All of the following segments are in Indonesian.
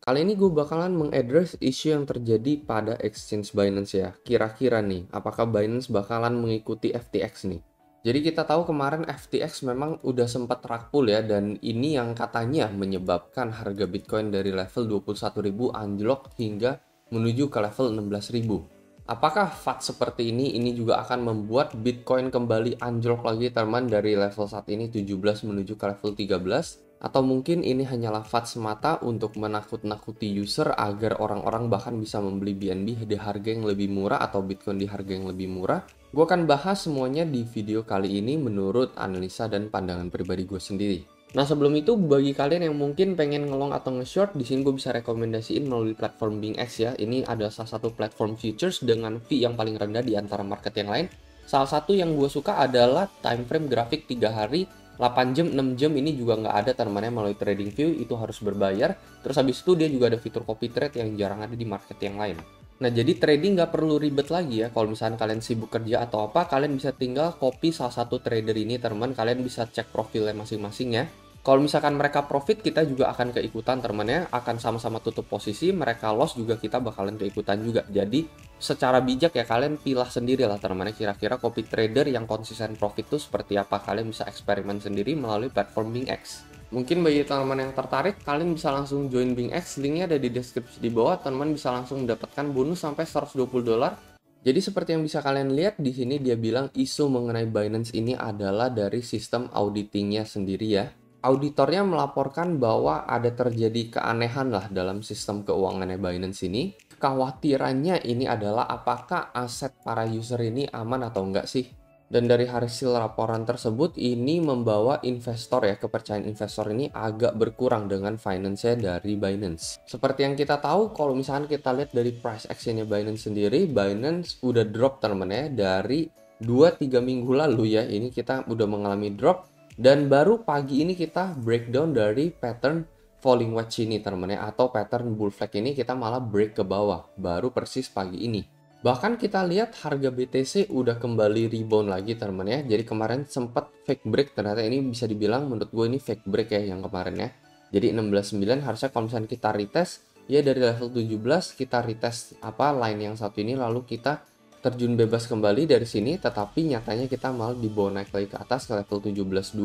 Kali ini gue bakalan mengaddress isu yang terjadi pada exchange Binance ya. Kira-kira nih, apakah Binance bakalan mengikuti FTX nih? Jadi kita tahu kemarin FTX memang udah sempat rakpul ya, dan ini yang katanya menyebabkan harga Bitcoin dari level 21.000 anjlok hingga menuju ke level 16.000. Apakah fact seperti ini juga akan membuat Bitcoin kembali anjlok lagi teman dari level saat ini 17 menuju ke level 13? Atau mungkin ini hanyalah fad semata untuk menakut-nakuti user agar orang-orang bahkan bisa membeli BNB di harga yang lebih murah atau Bitcoin di harga yang lebih murah? Gue akan bahas semuanya di video kali ini menurut analisa dan pandangan pribadi gue sendiri. Nah sebelum itu, bagi kalian yang mungkin pengen ngelong atau nge-short, di sini gue bisa rekomendasiin melalui platform BingX ya. Ini ada salah satu platform futures dengan fee yang paling rendah di antara market yang lain. Salah satu yang gue suka adalah time frame grafik 3 hari, 8 jam, 6 jam ini juga nggak ada temannya melalui TradingView, itu harus berbayar. Terus habis itu dia juga ada fitur copy trade yang jarang ada di market yang lain. Nah jadi trading nggak perlu ribet lagi ya. Kalau misalnya kalian sibuk kerja atau apa, kalian bisa tinggal copy salah satu trader ini teman. Kalian bisa cek profilnya masing-masing ya. Kalau misalkan mereka profit, kita juga akan keikutan temannya, akan sama-sama tutup posisi. Mereka loss juga kita bakalan keikutan juga. Jadi secara bijak ya kalian pilih sendiri lah teman-teman, kira-kira copy trader yang konsisten profit itu seperti apa. Kalian bisa eksperimen sendiri melalui platform BingX. Mungkin bagi teman-teman yang tertarik, kalian bisa langsung join BingX, linknya ada di deskripsi di bawah. Teman-teman bisa langsung mendapatkan bonus sampai $120. Jadi seperti yang bisa kalian lihat di sini, dia bilang isu mengenai Binance ini adalah dari sistem auditingnya sendiri ya. Auditornya melaporkan bahwa ada terjadi keanehan lah dalam sistem keuangannya Binance ini. Kekhawatirannya ini adalah apakah aset para user ini aman atau enggak sih? Dan dari hasil laporan tersebut ini membawa investor ya, kepercayaan investor ini agak berkurang dengan finance-nya dari Binance. Seperti yang kita tahu, kalau misalkan kita lihat dari price action-nya Binance sendiri, Binance udah drop teman-teman ya dari 2-3 minggu lalu ya. Ini kita udah mengalami drop. Dan baru pagi ini kita breakdown dari pattern falling wedge ini teman-teman ya, atau pattern bull flag ini kita malah break ke bawah baru persis pagi ini. Bahkan kita lihat harga BTC udah kembali rebound lagi teman-teman ya. Jadi kemarin sempat fake break, ternyata ini bisa dibilang menurut gue ini fake break ya yang kemarin ya. Jadi 16.9 harusnya kalau misalnya kita retest ya dari level 17 kita retest apa line yang satu ini, lalu kita terjun bebas kembali dari sini, tetapi nyatanya kita malah dibawa naik lagi ke atas ke level 17.2.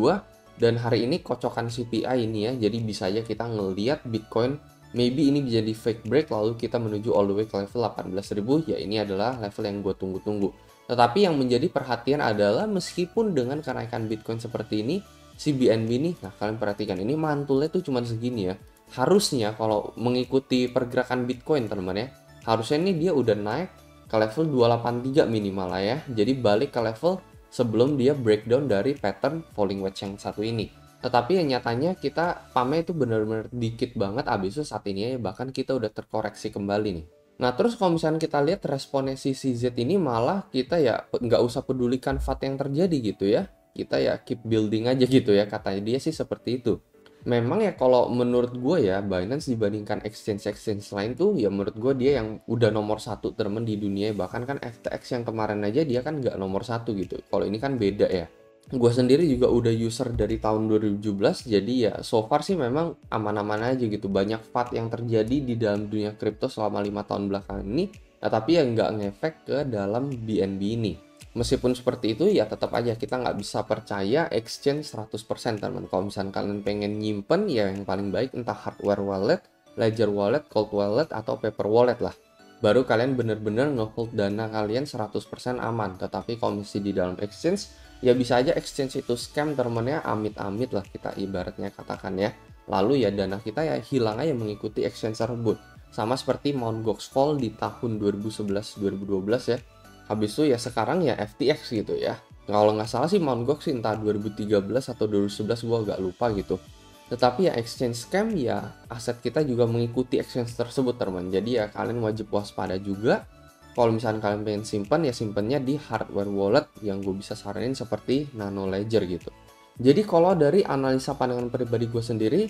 Dan hari ini kocokan CPI ini ya, jadi bisa aja kita ngelihat Bitcoin maybe ini bisa di fake break lalu kita menuju all the way ke level 18.000 ya. Ini adalah level yang gue tunggu-tunggu. Tetapi yang menjadi perhatian adalah meskipun dengan kenaikan Bitcoin seperti ini, si BNB nih, nah kalian perhatikan ini mantulnya tuh cuma segini ya. Harusnya kalau mengikuti pergerakan Bitcoin teman-teman ya, harusnya ini dia udah naik ke level 283 minimal lah ya. Jadi balik ke level sebelum dia breakdown dari pattern falling wedge yang satu ini. Tetapi yang nyatanya kita pamnya itu benar-benar dikit banget, abis itu saat ini ya bahkan kita udah terkoreksi kembali nih. Nah terus kalau misalnya kita lihat responnya si CZ ini, malah kita ya nggak usah pedulikan FAT yang terjadi gitu ya. Kita ya keep building aja gitu ya, katanya dia sih seperti itu. Memang ya kalau menurut gue ya, Binance dibandingkan exchange-exchange lain tuh ya menurut gue dia yang udah nomor satu temen di dunia. Bahkan kan FTX yang kemarin aja dia kan nggak nomor satu gitu. Kalau ini kan beda ya. Gue sendiri juga udah user dari tahun 2017, jadi ya so far sih memang aman-aman aja gitu. Banyak FAT yang terjadi di dalam dunia kripto selama 5 tahun belakangan ini, nah, tapi ya nggak ngefek ke dalam BNB ini. Meskipun seperti itu ya tetap aja kita nggak bisa percaya exchange 100% teman. Kalau misalnya kalian pengen nyimpen ya yang paling baik entah hardware wallet, ledger wallet, cold wallet, atau paper wallet lah. Baru kalian bener-bener ngehold dana kalian 100% aman. Tetapi kalau misalnya di dalam exchange, ya bisa aja exchange itu scam temennya, amit-amit lah kita ibaratnya katakan ya. Lalu ya dana kita ya hilang aja mengikuti exchange tersebut. Sama seperti Mt. Gox Fall di tahun 2011-2012 ya. Habis itu ya sekarang ya FTX gitu ya. Kalau nggak salah sih Mt. Gox sih entah 2013 atau 2011, gue agak lupa gitu. Tetapi ya exchange scam ya aset kita juga mengikuti exchange tersebut teman. Jadi ya kalian wajib waspada juga. Kalau misalnya kalian pengen simpan ya simpannya di hardware wallet yang gue bisa saranin seperti Nano Ledger gitu. Jadi kalau dari analisa pandangan pribadi gue sendiri,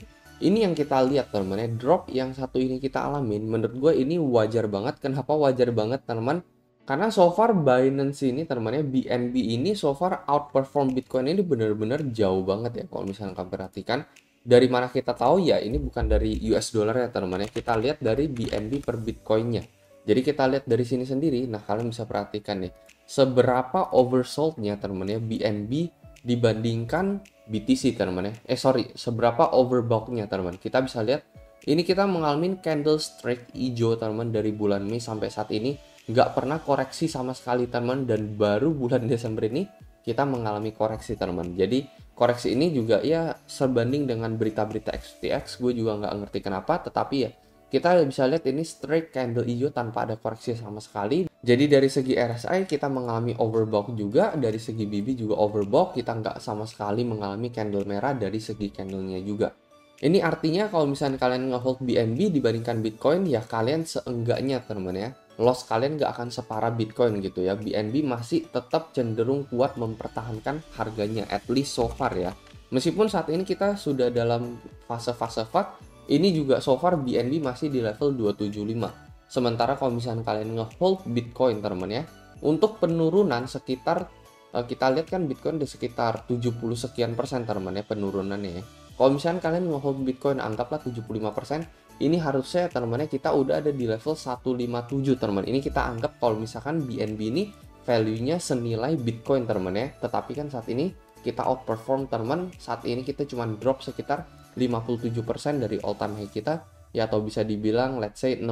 ini yang kita lihat teman ya, drop yang satu ini kita alamin, menurut gue ini wajar banget. Kenapa wajar banget teman? Karena so far Binance ini teman-teman BNB ini so far outperform Bitcoin ini benar-benar jauh banget ya kalau misalnya kalian perhatikan. Dari mana kita tahu ya ini bukan dari US dollar ya teman-teman ya. Kita lihat dari BNB per Bitcoinnya. Jadi kita lihat dari sini sendiri. Nah, kalian bisa perhatikan nih, seberapa oversold-nya teman-teman ya BNB dibandingkan BTC teman-teman ya. Seberapa overbought-nya teman-teman. Kita bisa lihat ini kita mengalami candlestick hijau teman-teman dari bulan Mei sampai saat ini nggak pernah koreksi sama sekali teman-teman, dan baru bulan Desember ini kita mengalami koreksi teman-teman. Jadi koreksi ini juga ya sebanding dengan berita-berita FTX, gue juga nggak ngerti kenapa, tetapi ya kita bisa lihat ini straight candle hijau tanpa ada koreksi sama sekali. Jadi dari segi RSI kita mengalami overbought juga, dari segi BB juga overbought, kita nggak sama sekali mengalami candle merah dari segi candlenya juga. Ini artinya kalau misalnya kalian ngehold BNB dibandingkan Bitcoin, ya kalian seenggaknya teman-teman ya, loss kalian nggak akan separah Bitcoin gitu ya. BNB masih tetap cenderung kuat mempertahankan harganya, at least so far ya. Meskipun saat ini kita sudah dalam fase-fase FUD, ini juga so far BNB masih di level 275. Sementara kalau misalnya kalian ngehold Bitcoin teman-teman ya, untuk penurunan sekitar kita lihat kan Bitcoin di sekitar 70 sekian persen teman-teman ya penurunannya ya. Kalau misalnya kalian ngehold Bitcoin anggaplah 75%, ini harusnya teman-teman kita udah ada di level 157 teman. Ini kita anggap kalau misalkan BNB ini value-nya senilai Bitcoin teman ya. Tetapi kan saat ini kita outperform teman. Saat ini kita cuma drop sekitar 57% dari all time high kita ya, atau bisa dibilang let's say 60%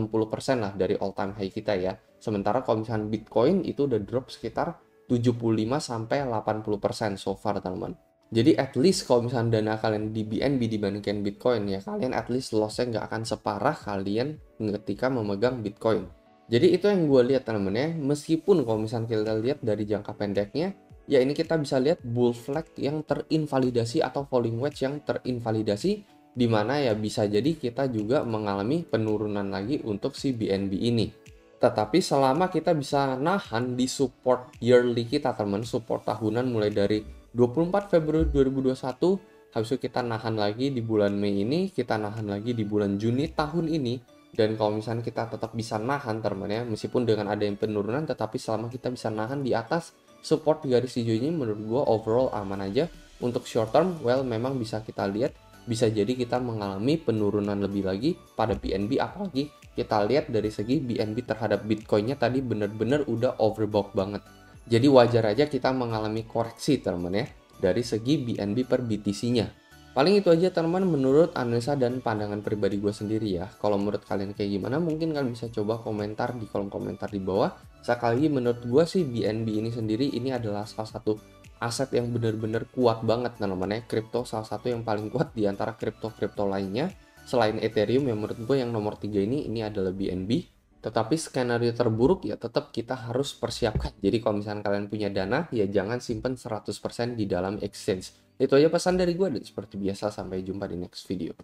lah dari all time high kita ya. Sementara kalau misalkan Bitcoin itu udah drop sekitar 75 sampai 80% so far teman. Jadi at least kalau misalnya dana kalian di BNB dibandingkan Bitcoin ya, kalian at least loss-nya nggak akan separah kalian ketika memegang Bitcoin. Jadi itu yang gue lihat teman-teman ya. Meskipun kalau misalnya kita lihat dari jangka pendeknya, ya ini kita bisa lihat bull flag yang terinvalidasi atau falling wedge yang terinvalidasi, di mana ya bisa jadi kita juga mengalami penurunan lagi untuk si BNB ini. Tetapi selama kita bisa nahan di support yearly kita teman, support tahunan mulai dari 24 Februari 2021, habis itu kita nahan lagi di bulan Mei ini, kita nahan lagi di bulan Juni tahun ini, dan kalau misalnya kita tetap bisa nahan teman ya, meskipun dengan ada yang penurunan, tetapi selama kita bisa nahan di atas support garis hijau ini, menurut gua overall aman aja. Untuk short term, well memang bisa kita lihat, bisa jadi kita mengalami penurunan lebih lagi pada BNB, apalagi kita lihat dari segi BNB terhadap Bitcoinnya tadi bener-bener udah overbought banget. Jadi wajar aja kita mengalami koreksi teman ya dari segi BNB per BTC-nya. Paling itu aja teman menurut analisa dan pandangan pribadi gue sendiri ya. Kalau menurut kalian kayak gimana, mungkin kalian bisa coba komentar di kolom komentar di bawah. Sekali lagi menurut gue sih BNB ini sendiri ini adalah salah satu aset yang benar-benar kuat banget teman-teman ya. Kripto salah satu yang paling kuat di antara kripto-kripto lainnya. Selain Ethereum yang menurut gue yang nomor 3 ini adalah BNB. Tetapi skenario terburuk ya tetap kita harus persiapkan. Jadi kalau misalnya kalian punya dana, ya jangan simpen 100% di dalam exchange. Itu aja pesan dari gue, dan seperti biasa sampai jumpa di next video.